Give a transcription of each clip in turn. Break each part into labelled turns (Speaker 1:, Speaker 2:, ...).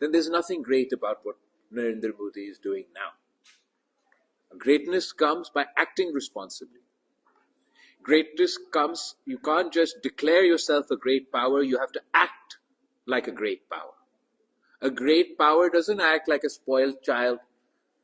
Speaker 1: then there's nothing great about what Narendra Modi is doing now. Greatness comes by acting responsibly. Greatness comes, you can't just declare yourself a great power, you have to act like a great power. A great power doesn't act like a spoiled child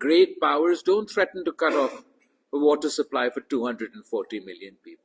Speaker 1: Great powers don't threaten to cut off a water supply for 240 million people.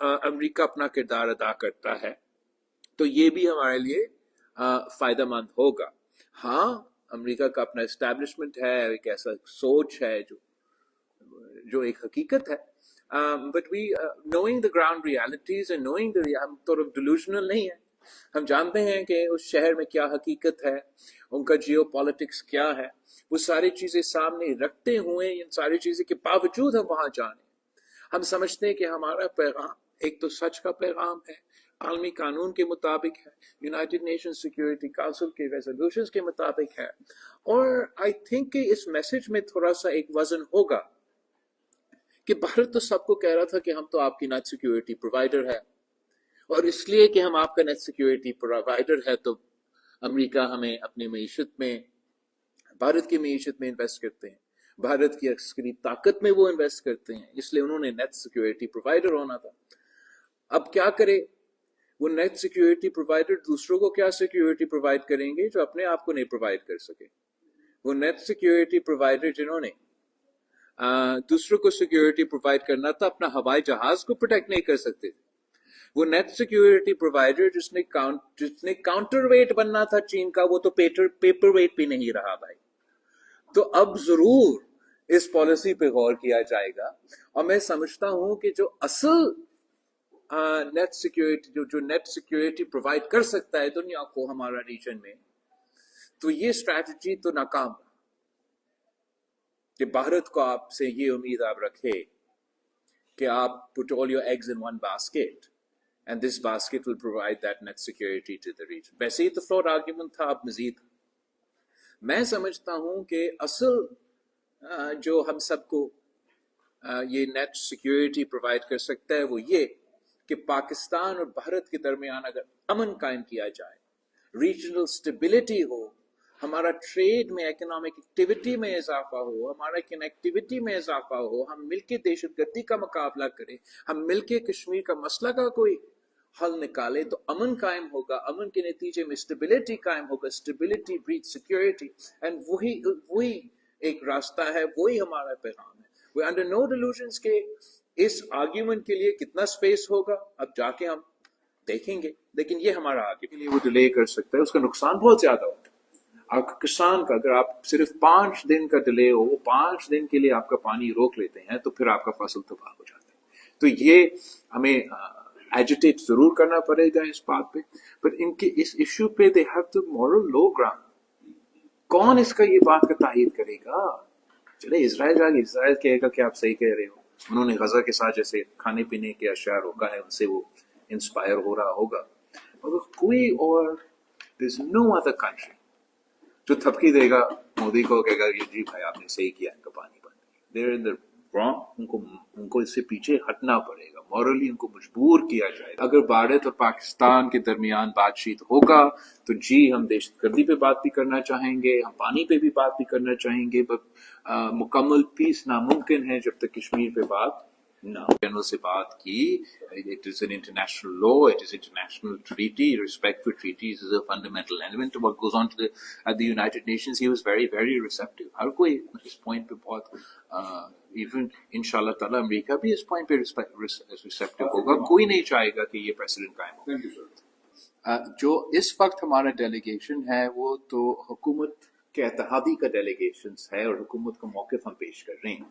Speaker 1: امریکہ اپنا کردار ادا کرتا ہے تو یہ بھی ہمارے لیے فائدہ مند ہوگا. ہاں امریکہ کا اپنا اسٹیبلشمنٹ ہے، ایک ایسا سوچ ہے جو ایک حقیقت ہے. But we knowing the ground realities and knowing ہم تو ڈیلوژنل نہیں ہیں. ہم جانتے ہیں کہ اس شہر میں کیا حقیقت ہے، ان کا جیو پالیٹکس کیا ہے، وہ ساری چیزیں سامنے رکھتے ہوئے ان ساری چیزیں کے باوجود ہم وہاں جانے، ہم سمجھتے ہیں کہ ہمارا پیغام ایک تو سچ کا پیغام ہے، عالمی قانون کے مطابق ہے، یونائٹڈ نیشن سیکیورٹی کونسل کے ریزولوشنز کے مطابق ہے. اور آئی تھنک کہ اس میسج میں تھوڑا سا ایک وزن ہوگا کہ بھارت تو سب کو کہہ رہا تھا کہ ہم تو آپ کی نیٹ سیکیورٹی پرووائڈر ہے، اور اس لیے کہ ہم آپ کا نیٹ سیکیورٹی پرووائڈر ہے تو امریکہ ہمیں اپنی معیشت میں، بھارت کی معیشت میں انویسٹ کرتے ہیں، بھارت کی عسکری طاقت میں وہ انویسٹ کرتے ہیں، اس لیے انہوں نے نیٹ سیکیورٹی پرووائڈر ہونا تھا. اب کیا کرے وہ نیٹ سیکیورٹی پرووائڈر، دوسروں کو کیا سیکیورٹی پرووائڈ کریں گے جو اپنے آپ کو نہیں پرووائڈ کر سکے. وہ نیٹ سیکیورٹی پرووائڈر جنہوں نے دوسروں کو سیکیورٹی پرووائڈ کرنا تھا، اپنا ہوائی جہاز کو پروٹیکٹ نہیں کر سکتے. وہ نیٹ سیکیورٹی پرووائڈر جس نے کاؤنٹر ویٹ بننا تھا چین کا، وہ تو پیپر ویٹ بھی نہیں رہا بھائی. تو اب ضرور اس پالیسی پہ غور کیا جائے گا، اور میں سمجھتا ہوں کہ جو اصل نیٹ سیکیورٹی جو نیٹ سیکیورٹی پرووائڈ کر سکتا ہے دنیا کو ہمارا ریجن میں، تو یہ اسٹریٹجی تو ناکام رہا کہ بھارت کو آپ سے یہ امید آپ رکھے کہ آپ put all your eggs in one basket and this basket will provide that net security to the region. ویسے ہی تو فلور آرگیومنٹ تھا، اب مزید میں سمجھتا ہوں کہ اصل جو ہم سب کو یہ نیٹ سیکیورٹی پرووائڈ کر سکتا ہے وہ یہ کہ پاکستان اور بھارت کے درمیان اگر امن قائم کیا جائے، ریجنل سٹیبلٹی ہو، ہمارا ٹریڈ میں، اکنامک ایکٹیویٹی میں اضافہ ہو، ہمارا کنیکٹیویٹی میں اضافہ ہو، ہم مل کے دہشت گردی کا مقابلہ کریں، ہم مل کے کشمیر کا مسئلہ کا کوئی حل نکالے، تو امن قائم ہوگا. امن کے نتیجے میں اسٹیبلٹی قائم ہوگا. اسٹیبلٹی بریڈ سیکیورٹی، اینڈ وہی ایک راستہ ہے، وہی ہمارا پیغام ہے. وی انڈر نو ڈیلوژنس کے اس آرگیومنٹ کے لیے کتنا سپیس ہوگا اب جا کے ہم دیکھیں گے، لیکن یہ ہمارا آگے کے لیے وہ ڈیلے کر سکتا ہے. اس کا نقصان بہت زیادہ ہوتا ہے. آپ کسان کا اگر آپ صرف 5 دن کا ڈیلے ہو، وہ 5 دن کے لیے آپ کا پانی روک لیتے ہیں تو پھر آپ کا فصل تباہ ہو جاتا ہے. تو یہ ہمیں ایجیٹیٹ ضرور کرنا پڑے گا اس بات پہ، پر ان کے اس ایشو پہ they have to moral low ground. کون اس کا یہ بات کا تائید کرے گا؟ چلے اسرائیل جا کے اسرائیل کہے گا کہ آپ صحیح کہہ رہے ہو، انہوں نے غزہ کے ساتھ جیسے کھانے پینے کے اشیاء روکا ہے ان سے وہ انسپائر ہو رہا ہوگا، مگر کوئی اور there's no other country جو تھپکی دے گا مودی کو، کہے گا جی بھائی آپ نے صحیح کیا، ان کا پانی بند. they're in the wrong. ان کو اس سے پیچھے ہٹنا پڑے گا، مورلی ان کو مجبور کیا جائے گا. اگر بھارت اور پاکستان کے درمیان بات چیت ہوگا تو جی ہم دہشت گردی پہ بات بھی کرنا چاہیں گے، ہم پانی پہ بھی بات بھی کرنا چاہیں گے، مکمل پیس ناممکن ہے جب تک کشمیر پہ بات نہ جنرل سے بات کی. It is an international law, it is international treaty. Respect for treaties is a fundamental element of what goes on at the United Nations. He was very, very receptive. ہر کوئی اس پوائنٹ پہ بہت even انشاءاللہ تعالیٰ امریکہ بھی اس point پہ receptive ہوگا. کوئی نہیں چاہے گا کہ یہ پریسیڈنٹ قائم ہو. جو اس وقت ہمارا ڈیلیگیشن ہے وہ تو حکومت کے اتحادی کا ڈیلیگیشنز ہے، اور حکومت کا موقف ہم پیش کر رہے ہیں.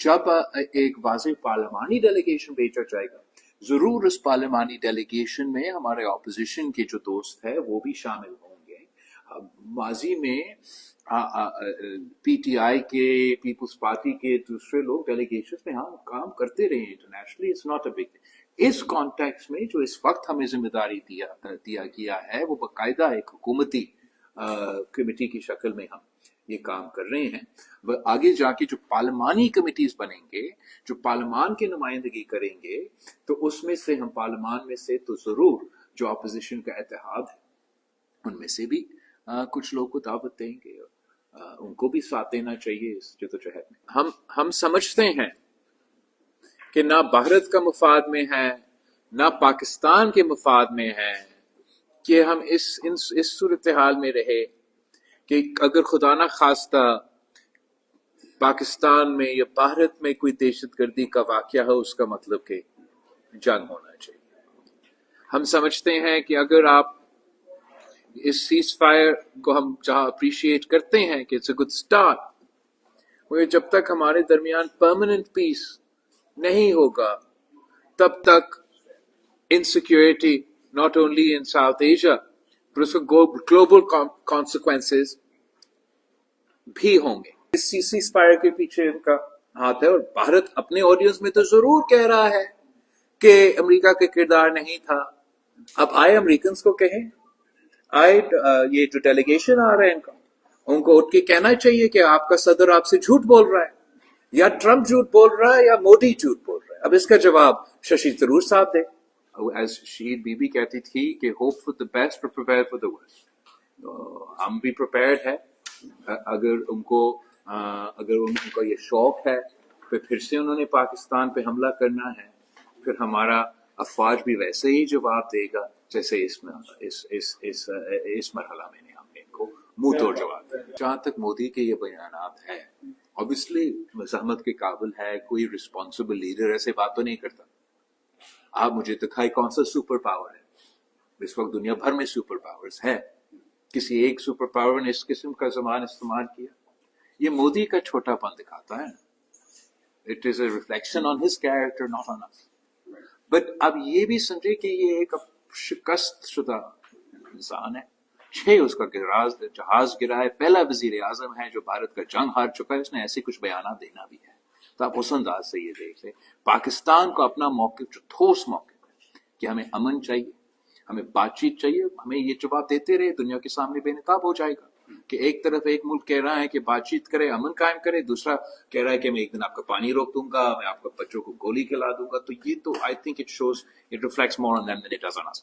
Speaker 1: جب ایک واضح پارلیمانی ڈیلیگیشن بھیجا جائے گا، ضرور اس پارلیمانی ڈیلیگیشن میں ہمارے اپوزیشن کے جو دوست ہیں وہ بھی شامل ہوں گے. ماضی میں پی ٹی آئی کے، پیپلز پارٹی کے دوسرے لوگ ڈیلیگیشن میں ہم کام کرتے رہے internationally. It's not a big. اس کانٹیکس میں جو اس وقت ہمیں ذمہ داری دیا گیا ہے وہ باقاعدہ ایک حکومتی کمیٹی کی شکل میں ہم یہ کام کر رہے ہیں. آگے جا کے جو پارلیمانی کمیٹیز بنیں گے، جو پارلیمان کی نمائندگی کریں گے، تو اس میں سے ہم پارلیمان میں سے تو ضرور جو اپوزیشن کا اتحاد ہے ان میں سے بھی کچھ لوگ کو دعوت دیں گے، ان کو بھی ساتھ دینا چاہیے اس جدوجہد میں. ہم سمجھتے ہیں کہ نہ بھارت کا مفاد میں ہے نہ پاکستان کے مفاد میں ہے کہ ہم اس صورتحال میں رہے کہ اگر خدا نہ خواستہ پاکستان میں یا بھارت میں کوئی دہشت گردی کا واقعہ ہو، اس کا مطلب کہ جنگ ہونا چاہیے. ہم سمجھتے ہیں کہ اگر آپ اس سیز فائر کو ہم جہاں اپریشیٹ کرتے ہیں کہ اٹس اے گڈ اسٹارٹ، مگر جب تک ہمارے درمیان پرماننٹ پیس نہیں ہوگا تب تک insecurity not only in South Asia پر اس کو گلوبل کانسیکوینسز بھی ہوں گے. اس سیز فائر کے پیچھے ان کا ہاتھ ہے، اور بھارت اپنے آڈینس میں تو ضرور کہہ رہا ہے کہ امریکہ کا کردار نہیں تھا. اب آئے امریکنز کو کہیں، آئے یہ جو ڈیلیگیشن آ رہے ہیں ان کو اٹھ کے کہنا چاہیے کہ آپ کا صدر آپ سے جھوٹ بول رہا ہے، یا ٹرمپ جھوٹ بول رہا ہے یا مودی جھوٹ بول رہا ہے. اب اس کا جواب ششی تھرور صاحب دے. ایز شہید بی بی کہتی تھی کہ hope for the best per prepare for the worst. ہم بھی پریپیئرڈ ہے. اگر ان کا یہ شوق ہے پھر سے انہوں نے پاکستان پہ حملہ کرنا ہے، پھر ہمارا افواج بھی ویسے ہی جواب دے گا جیسے اس مرحلہ میں نے ہم نے ان کو منہ توڑ جواب دیا. جہاں تک مودی کے یہ بیانات ہے، obviously مزاحمت کے قابل ہے. کوئی رسپانسبل لیڈر ایسے بات تو نہیں کرتا. آپ مجھے دکھائی کون سا سپر پاور ہے؟ اس وقت دنیا بھر میں سپر پاورز ہے. کسی ایک سپر پاور نے اس قسم کا زبان استعمال کیا؟ یہ مودی کا چھوٹا پن دکھاتا ہے. It is a reflection on his character not on us. But اب یہ بھی سمجھے کہ یہ ایک شکست شدہ انسان ہے. اس کا جہاز گرا ہے، پہلا وزیر اعظم ہے جو بھارت کا جنگ ہار چکا ہے. اس نے ایسے کچھ بیانات دینا بھی ہے. تو آپ اس انداز سے یہ دیکھ لیں پاکستان کو اپنا موقف جو ٹھوس موقف ہے کہ ہمیں امن چاہیے، ہمیں بات چیت چاہیے. ہمیں یہ جواب دیتے رہے دنیا کے سامنے بے نقاب ہو جائے گا کہ ایک طرف ایک ملک کہہ رہا ہے کہ بات چیت کرے، امن قائم کرے، دوسرا کہہ رہا ہے کہ میں ایک دن آپ کا پانی روک دوں گا، میں آپ کو بچوں کو گولی کھلا دوں گا. تو یہ تو I think it shows it reflects more on them then it does on us.